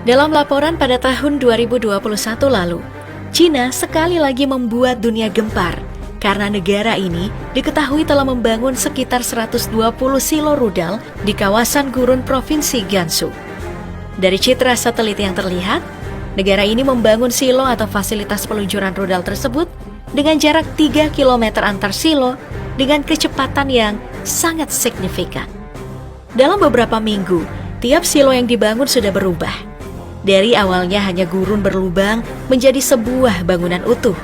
Dalam laporan pada tahun 2021 lalu, Cina sekali lagi membuat dunia gempar karena negara ini diketahui telah membangun sekitar 120 silo rudal di kawasan gurun provinsi Gansu. Dari citra satelit yang terlihat, negara ini membangun silo atau fasilitas peluncuran rudal tersebut dengan jarak 3 km antar silo dengan kecepatan yang sangat signifikan. Dalam beberapa minggu, tiap silo yang dibangun sudah berubah. Dari awalnya hanya gurun berlubang menjadi sebuah bangunan utuh.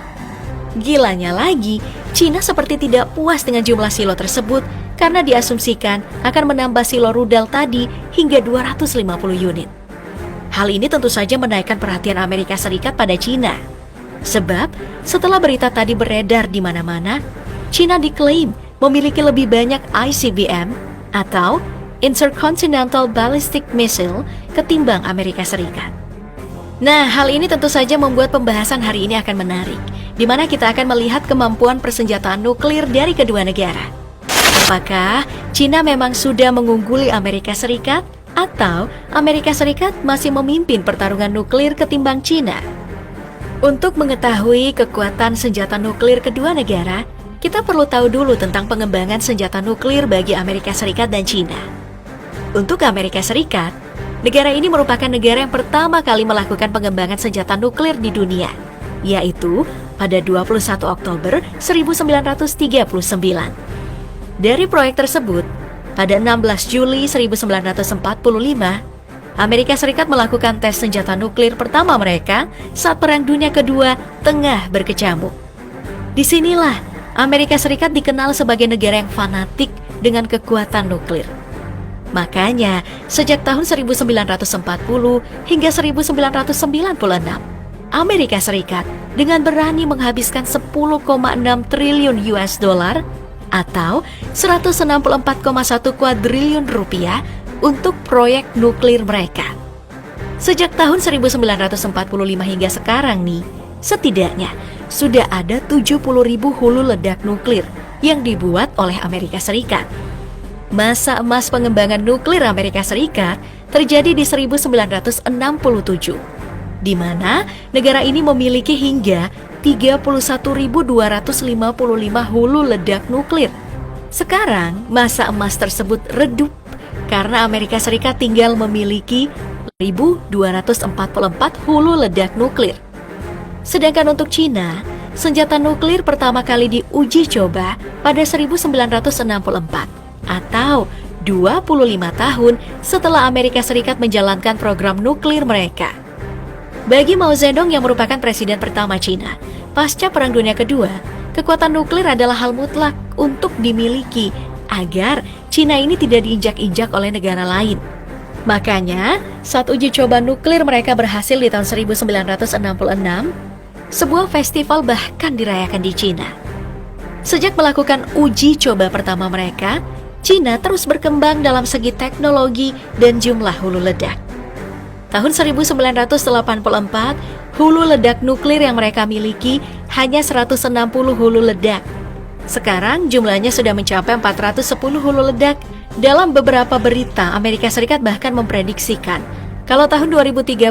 Gilanya lagi, Cina seperti tidak puas dengan jumlah silo tersebut karena diasumsikan akan menambah silo rudal tadi hingga 250 unit. Hal ini tentu saja menaikkan perhatian Amerika Serikat pada Cina. Sebab setelah berita tadi beredar di mana-mana, Cina diklaim memiliki lebih banyak ICBM atau Intercontinental Ballistic Missile ketimbang Amerika Serikat. Nah, hal ini tentu saja membuat pembahasan hari ini akan menarik, di mana kita akan melihat kemampuan persenjataan nuklir dari kedua negara. Apakah Cina memang sudah mengungguli Amerika Serikat atau Amerika Serikat masih memimpin pertarungan nuklir ketimbang Cina? Untuk mengetahui kekuatan senjata nuklir kedua negara, kita perlu tahu dulu tentang pengembangan senjata nuklir bagi Amerika Serikat dan Cina. Untuk Amerika Serikat, negara ini merupakan negara yang pertama kali melakukan pengembangan senjata nuklir di dunia, yaitu pada 21 Oktober 1939. Dari proyek tersebut, pada 16 Juli 1945, Amerika Serikat melakukan tes senjata nuklir pertama mereka saat Perang Dunia Kedua tengah berkecamuk. Disinilah Amerika Serikat dikenal sebagai negara yang fanatik dengan kekuatan nuklir. Makanya, sejak tahun 1940 hingga 1996, Amerika Serikat dengan berani menghabiskan 10,6 triliun US dollar atau 164,1 kuadriliun rupiah untuk proyek nuklir mereka. Sejak tahun 1945 hingga sekarang nih, setidaknya sudah ada 70.000 hulu ledak nuklir yang dibuat oleh Amerika Serikat. Masa emas pengembangan nuklir Amerika Serikat terjadi di 1967, di mana negara ini memiliki hingga 31.255 hulu ledak nuklir. Sekarang, masa emas tersebut redup karena Amerika Serikat tinggal memiliki 1.244 hulu ledak nuklir. Sedangkan untuk Cina, senjata nuklir pertama kali diuji coba pada 1964. Atau 25 tahun setelah Amerika Serikat menjalankan program nuklir mereka. Bagi Mao Zedong yang merupakan presiden pertama Cina, pasca Perang Dunia Kedua, kekuatan nuklir adalah hal mutlak untuk dimiliki agar Cina ini tidak diinjak-injak oleh negara lain. Makanya, saat uji coba nuklir mereka berhasil di tahun 1966, sebuah festival bahkan dirayakan di Cina. Sejak melakukan uji coba pertama mereka, Cina terus berkembang dalam segi teknologi dan jumlah hulu ledak. Tahun 1984, hulu ledak nuklir yang mereka miliki hanya 160 hulu ledak. Sekarang jumlahnya sudah mencapai 410 hulu ledak. Dalam beberapa berita, Amerika Serikat bahkan memprediksikan kalau tahun 2030,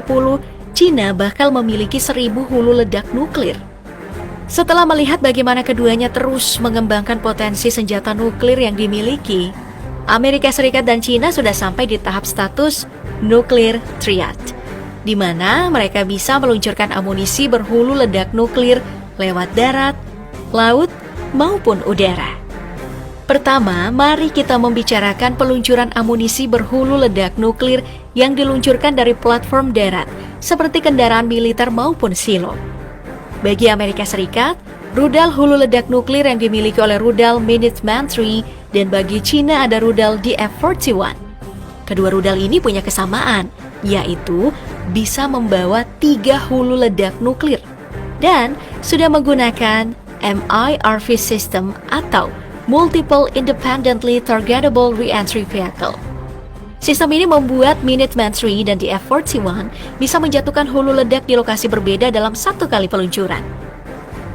Cina bakal memiliki 1.000 hulu ledak nuklir. Setelah melihat bagaimana keduanya terus mengembangkan potensi senjata nuklir yang dimiliki, Amerika Serikat dan Cina sudah sampai di tahap status nuklir triad, di mana mereka bisa meluncurkan amunisi berhulu ledak nuklir lewat darat, laut, maupun udara. Pertama, mari kita membicarakan peluncuran amunisi berhulu ledak nuklir yang diluncurkan dari platform darat, seperti kendaraan militer maupun silo. Bagi Amerika Serikat, rudal hulu ledak nuklir yang dimiliki oleh rudal Minuteman III, dan bagi Cina ada rudal DF-41. Kedua rudal ini punya kesamaan, yaitu bisa membawa 3 hulu ledak nuklir dan sudah menggunakan MIRV system atau Multiple Independently Targetable Re-entry Vehicle. Sistem ini membuat Minuteman III dan DF-41 bisa menjatuhkan hulu ledak di lokasi berbeda dalam satu kali peluncuran.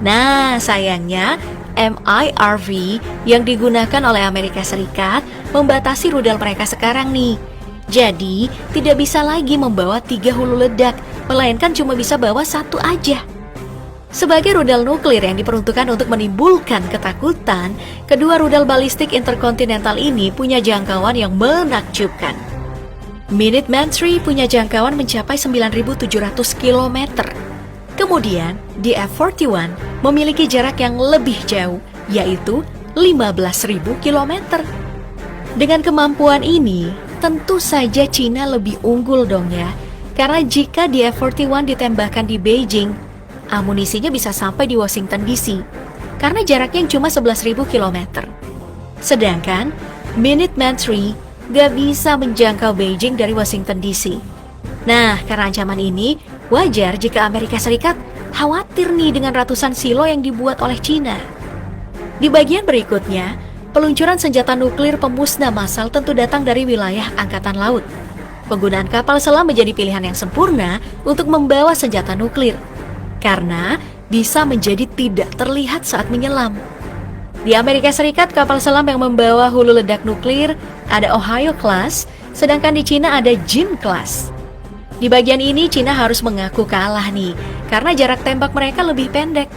Nah, sayangnya MIRV yang digunakan oleh Amerika Serikat membatasi rudal mereka sekarang nih. Jadi, tidak bisa lagi membawa 3 hulu ledak, melainkan cuma bisa bawa 1 aja. Sebagai rudal nuklir yang diperuntukkan untuk menimbulkan ketakutan, kedua rudal balistik interkontinental ini punya jangkauan yang menakjubkan. Minuteman III punya jangkauan mencapai 9.700 km. Kemudian, the F-41 memiliki jarak yang lebih jauh, yaitu 15.000 km. Dengan kemampuan ini, tentu saja Cina lebih unggul dong ya. Karena jika the F-41 ditembakkan di Beijing, amunisinya bisa sampai di Washington DC, karena jaraknya cuma 11.000 km. Sedangkan, Minuteman III gak bisa menjangkau Beijing dari Washington DC. Nah, karena ancaman ini, wajar jika Amerika Serikat khawatir nih dengan ratusan silo yang dibuat oleh Cina. Di bagian berikutnya, peluncuran senjata nuklir pemusnah massal tentu datang dari wilayah Angkatan Laut. Penggunaan kapal selam menjadi pilihan yang sempurna untuk membawa senjata nuklir, karena bisa menjadi tidak terlihat saat menyelam. Di Amerika Serikat, kapal selam yang membawa hulu ledak nuklir ada Ohio Class, sedangkan di Cina ada Jin Class. Di bagian ini, Cina harus mengaku kalah nih, karena jarak tembak mereka lebih pendek.